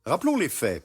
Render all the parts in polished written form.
Rappelons les faits.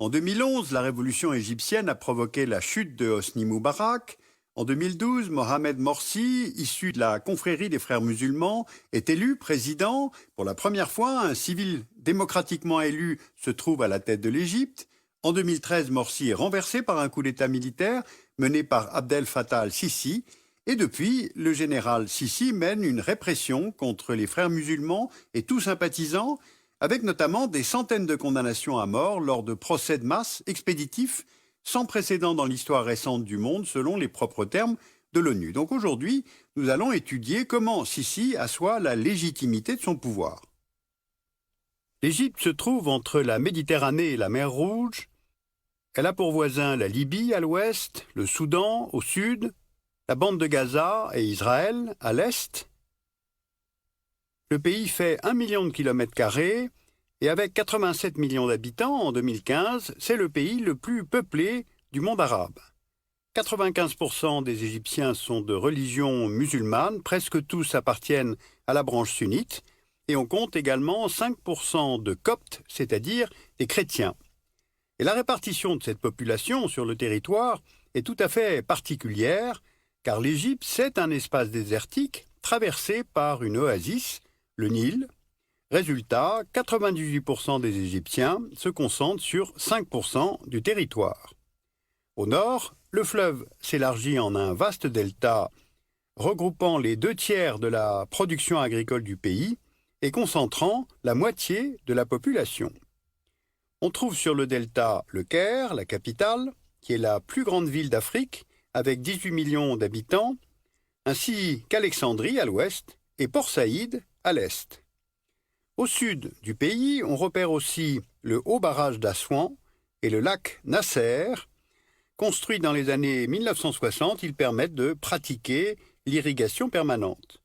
En 2011, la révolution égyptienne a provoqué la chute de Hosni Moubarak. En 2012, Mohamed Morsi, issu de la confrérie des frères musulmans, est élu président. Pour la première fois, un civil démocratiquement élu se trouve à la tête de l'Égypte. En 2013, Morsi est renversé par un coup d'État militaire mené par Abdel Fattah al-Sisi. Et depuis, le général Sisi mène une répression contre les frères musulmans et tous sympathisants, avec notamment des centaines de condamnations à mort lors de procès de masse expéditifs sans précédent dans l'histoire récente du monde, selon les propres termes de l'ONU. Donc aujourd'hui, nous allons étudier comment Sisi assoit la légitimité de son pouvoir. L'Égypte se trouve entre la Méditerranée et la mer Rouge. Elle a pour voisins la Libye à l'ouest, le Soudan au sud, la bande de Gaza et Israël à l'est. Le pays fait 1 million de kilomètres carrés et avec 87 millions d'habitants en 2015, c'est le pays le plus peuplé du monde arabe. 95% des Égyptiens sont de religion musulmane, presque tous appartiennent à la branche sunnite, et on compte également 5% de coptes, c'est-à-dire des chrétiens. Et la répartition de cette population sur le territoire est tout à fait particulière, car l'Égypte, c'est un espace désertique traversé par une oasis, le Nil. Résultat, 98% des Égyptiens se concentrent sur 5% du territoire. Au nord, le fleuve s'élargit en un vaste delta regroupant les 2 tiers de la production agricole du pays et concentrant la moitié de la population. On trouve sur le delta le Caire, la capitale, qui est la plus grande ville d'Afrique, avec 18 millions d'habitants, ainsi qu'Alexandrie à l'ouest et Port Saïd à l'est. Au sud du pays, on repère aussi le haut barrage d'Assouan et le lac Nasser. Construits dans les années 1960, ils permettent de pratiquer l'irrigation permanente.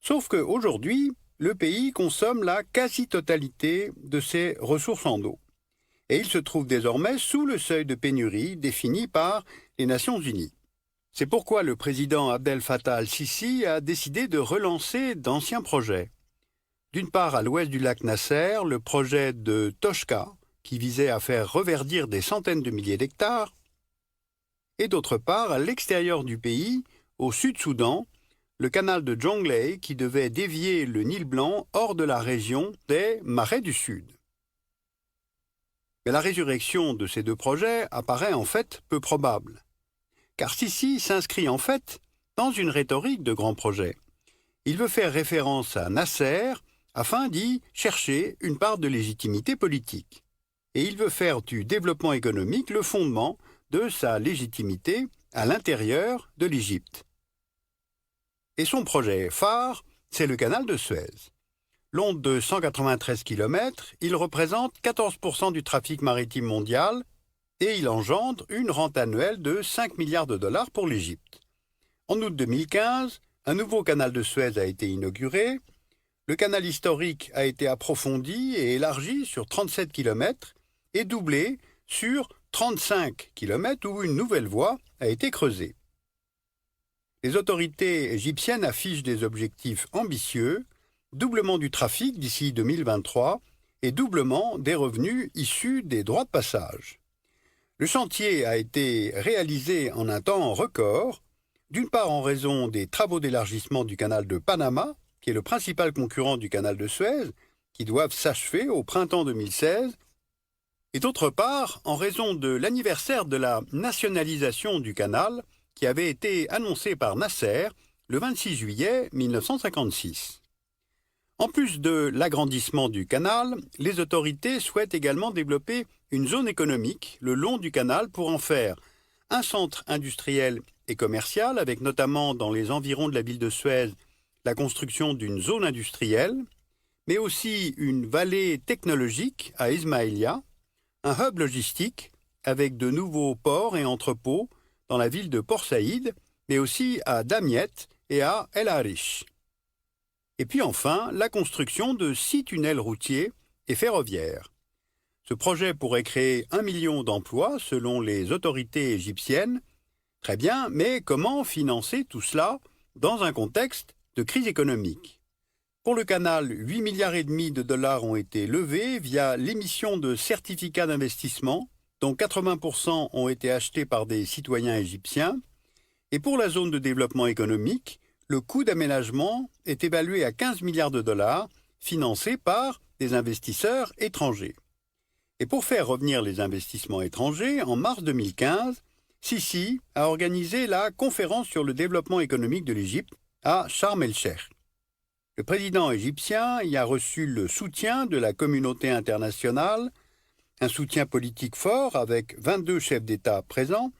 Sauf qu'aujourd'hui, le pays consomme la quasi-totalité de ses ressources en eau. Et il se trouve désormais sous le seuil de pénurie défini par les Nations Unies. C'est pourquoi le président Abdel Fattah al-Sisi a décidé de relancer d'anciens projets. D'une part, à l'ouest du lac Nasser, le projet de Toshka, qui visait à faire reverdir des centaines de milliers d'hectares, et d'autre part, à l'extérieur du pays, au Sud-Soudan, le canal de Jonglei qui devait dévier le Nil Blanc hors de la région des Marais du Sud. Mais la résurrection de ces 2 projets apparaît en fait peu probable, car Sisi s'inscrit en fait dans une rhétorique de grands projets. Il veut faire référence à Nasser afin d'y chercher une part de légitimité politique. Et il veut faire du développement économique le fondement de sa légitimité à l'intérieur de l'Égypte. Et son projet phare, c'est le canal de Suez. Long de 193 km, il représente 14% du trafic maritime mondial et il engendre une rente annuelle de 5 milliards de dollars pour l'Égypte. En août 2015, un nouveau canal de Suez a été inauguré. Le canal historique a été approfondi et élargi sur 37 km et doublé sur 35 km où une nouvelle voie a été creusée. Les autorités égyptiennes affichent des objectifs ambitieux, doublement du trafic d'ici 2023 et doublement des revenus issus des droits de passage. Le chantier a été réalisé en un temps record, d'une part en raison des travaux d'élargissement du canal de Panama, qui est le principal concurrent du canal de Suez, qui doivent s'achever au printemps 2016, et d'autre part en raison de l'anniversaire de la nationalisation du canal, qui avait été annoncé par Nasser le 26 juillet 1956. En plus de l'agrandissement du canal, les autorités souhaitent également développer une zone économique le long du canal pour en faire un centre industriel et commercial, avec notamment dans les environs de la ville de Suez la construction d'une zone industrielle, mais aussi une vallée technologique à Ismaïlia, un hub logistique avec de nouveaux ports et entrepôts dans la ville de Port Saïd, mais aussi à Damiette et à El Arish. Et puis enfin, la construction de 6 tunnels routiers et ferroviaires. Ce projet pourrait créer 1 million d'emplois selon les autorités égyptiennes. Très bien, mais comment financer tout cela dans un contexte de crise économique? Pour le canal, 8,5 milliards de dollars ont été levés via l'émission de certificats d'investissement, dont 80% ont été achetés par des citoyens égyptiens. Et pour la zone de développement économique, le coût d'aménagement est évalué à 15 milliards de dollars, financé par des investisseurs étrangers. Et pour faire revenir les investissements étrangers, en mars 2015, Sisi a organisé la conférence sur le développement économique de l'Égypte à Sharm el-Cheikh. Le président égyptien y a reçu le soutien de la communauté internationale, un soutien politique fort avec 22 chefs d'État présents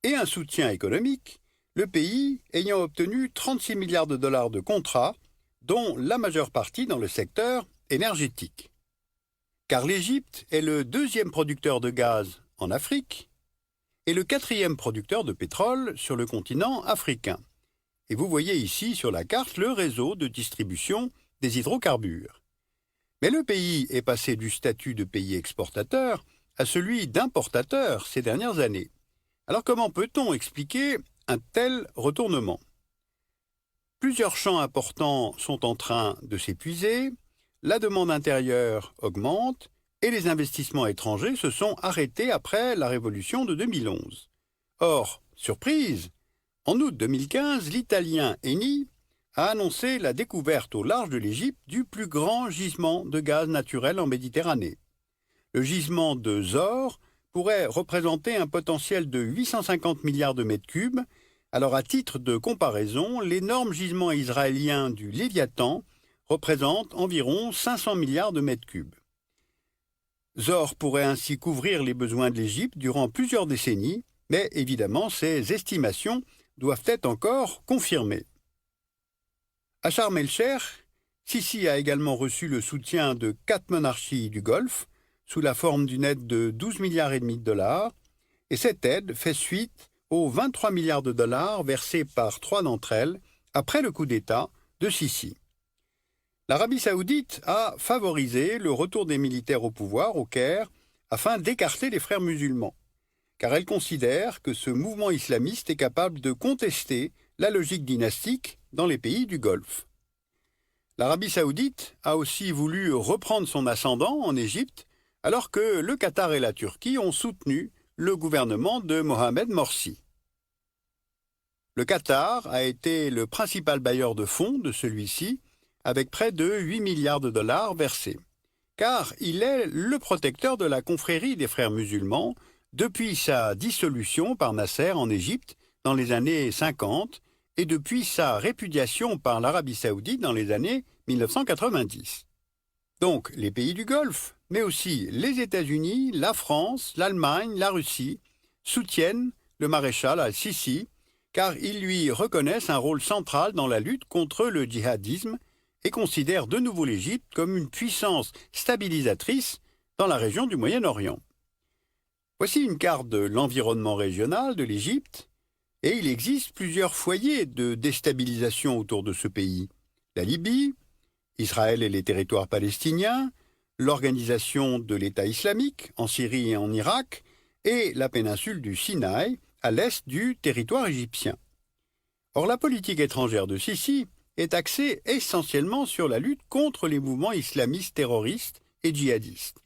et un soutien économique, le pays ayant obtenu 36 milliards de dollars de contrats, dont la majeure partie dans le secteur énergétique. Car l'Égypte est le deuxième producteur de gaz en Afrique et le quatrième producteur de pétrole sur le continent africain. Et vous voyez ici sur la carte le réseau de distribution des hydrocarbures. Mais le pays est passé du statut de pays exportateur à celui d'importateur ces dernières années. Alors comment peut-on expliquer un tel retournement? Plusieurs champs importants sont en train de s'épuiser, la demande intérieure augmente et les investissements étrangers se sont arrêtés après la révolution de 2011. Or, surprise, en août 2015, l'Italien Eni a annoncé la découverte au large de l'Égypte du plus grand gisement de gaz naturel en Méditerranée. Le gisement de Zohr pourrait représenter un potentiel de 850 milliards de mètres cubes. Alors à titre de comparaison, l'énorme gisement israélien du Léviathan représente environ 500 milliards de mètres cubes. Zohr pourrait ainsi couvrir les besoins de l'Égypte durant plusieurs décennies, mais évidemment ces estimations doivent être encore confirmées. À Sharm el-Cheikh, Sisi a également reçu le soutien de 4 monarchies du Golfe, sous la forme d'une aide de 12,5 milliards de dollars, et cette aide fait suite aux 23 milliards de dollars versés par 3 d'entre elles après le coup d'État de Sisi. L'Arabie saoudite a favorisé le retour des militaires au pouvoir au Caire afin d'écarter les frères musulmans, car elle considère que ce mouvement islamiste est capable de contester la logique dynastique dans les pays du Golfe. L'Arabie saoudite a aussi voulu reprendre son ascendant en Égypte, alors que le Qatar et la Turquie ont soutenu le gouvernement de Mohamed Morsi. Le Qatar a été le principal bailleur de fonds de celui-ci, avec près de 8 milliards de dollars versés, car il est le protecteur de la confrérie des frères musulmans depuis sa dissolution par Nasser en Égypte dans les années 50 et depuis sa répudiation par l'Arabie saoudite dans les années 1990. Donc les pays du Golfe, mais aussi les États-Unis, la France, l'Allemagne, la Russie, soutiennent le maréchal al-Sisi, car ils lui reconnaissent un rôle central dans la lutte contre le djihadisme et considèrent de nouveau l'Égypte comme une puissance stabilisatrice dans la région du Moyen-Orient. Voici une carte de l'environnement régional de l'Égypte, et il existe plusieurs foyers de déstabilisation autour de ce pays. La Libye, Israël et les territoires palestiniens, l'organisation de l'État islamique en Syrie et en Irak, et la péninsule du Sinaï, à l'est du territoire égyptien. Or, la politique étrangère de Sisi est axée essentiellement sur la lutte contre les mouvements islamistes terroristes et djihadistes.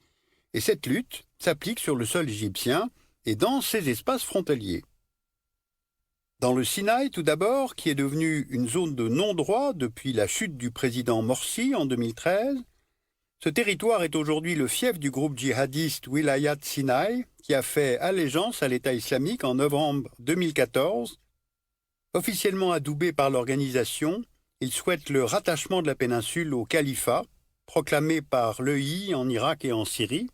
Et cette lutte s'applique sur le sol égyptien et dans ses espaces frontaliers. Dans le Sinaï, tout d'abord, qui est devenu une zone de non-droit depuis la chute du président Morsi en 2013, ce territoire est aujourd'hui le fief du groupe djihadiste Wilayat Sinaï, qui a fait allégeance à l'État islamique en novembre 2014. Officiellement adoubé par l'organisation, il souhaite le rattachement de la péninsule au califat, proclamé par l'EI en Irak et en Syrie.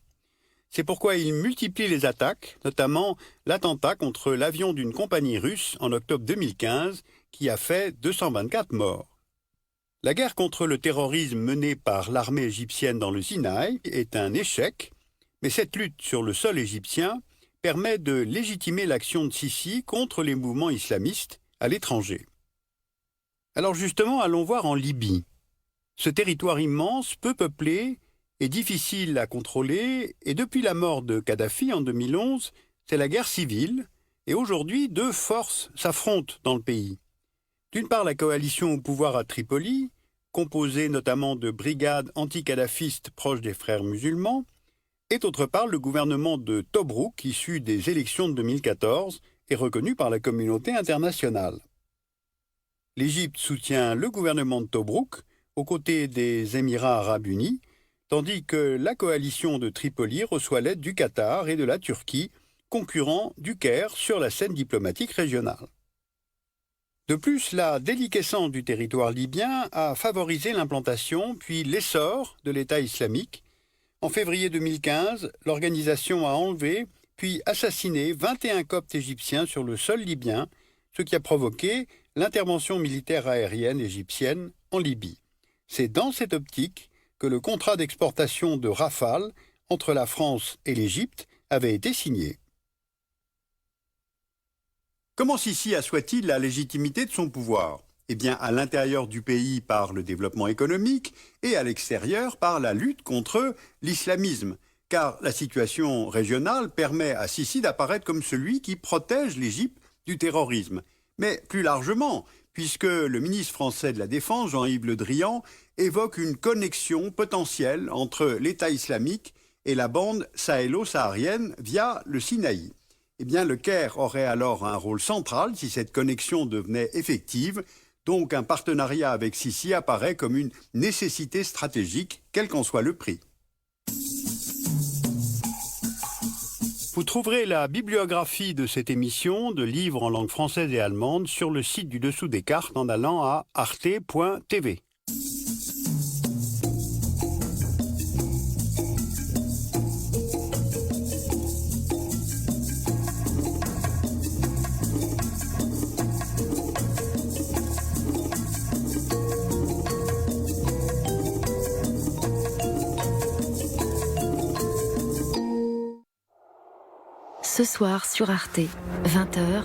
C'est pourquoi il multiplie les attaques, notamment l'attentat contre l'avion d'une compagnie russe en octobre 2015, qui a fait 224 morts. La guerre contre le terrorisme menée par l'armée égyptienne dans le Sinaï est un échec, mais cette lutte sur le sol égyptien permet de légitimer l'action de Sisi contre les mouvements islamistes à l'étranger. Alors justement, allons voir en Libye. Ce territoire immense, peu peuplé, est difficile à contrôler, et depuis la mort de Kadhafi en 2011, c'est la guerre civile, et aujourd'hui, deux forces s'affrontent dans le pays. D'une part, la coalition au pouvoir à Tripoli, composé notamment de brigades anti-kadhafistes proches des frères musulmans, et d'autre part le gouvernement de Tobrouk, issu des élections de 2014 et reconnu par la communauté internationale. L'Égypte soutient le gouvernement de Tobrouk aux côtés des Émirats arabes unis, tandis que la coalition de Tripoli reçoit l'aide du Qatar et de la Turquie, concurrents du Caire sur la scène diplomatique régionale. De plus, la déliquescence du territoire libyen a favorisé l'implantation puis l'essor de l'État islamique. En février 2015, l'organisation a enlevé puis assassiné 21 coptes égyptiens sur le sol libyen, ce qui a provoqué l'intervention militaire aérienne égyptienne en Libye. C'est dans cette optique que le contrat d'exportation de Rafale entre la France et l'Égypte avait été signé. Comment Sisi assoit-il la légitimité de son pouvoir ? Eh bien, à l'intérieur du pays par le développement économique et à l'extérieur par la lutte contre l'islamisme, car la situation régionale permet à Sisi d'apparaître comme celui qui protège l'Égypte du terrorisme. Mais plus largement, puisque le ministre français de la Défense, Jean-Yves Le Drian, évoque une connexion potentielle entre l'État islamique et la bande sahélo-saharienne via le Sinaï. Eh bien, le Caire aurait alors un rôle central si cette connexion devenait effective, donc un partenariat avec Sisi apparaît comme une nécessité stratégique, quel qu'en soit le prix. Vous trouverez la bibliographie de cette émission de livres en langue française et allemande sur le site du Dessous des cartes en allant à arte.tv. Ce soir sur Arte, 20h,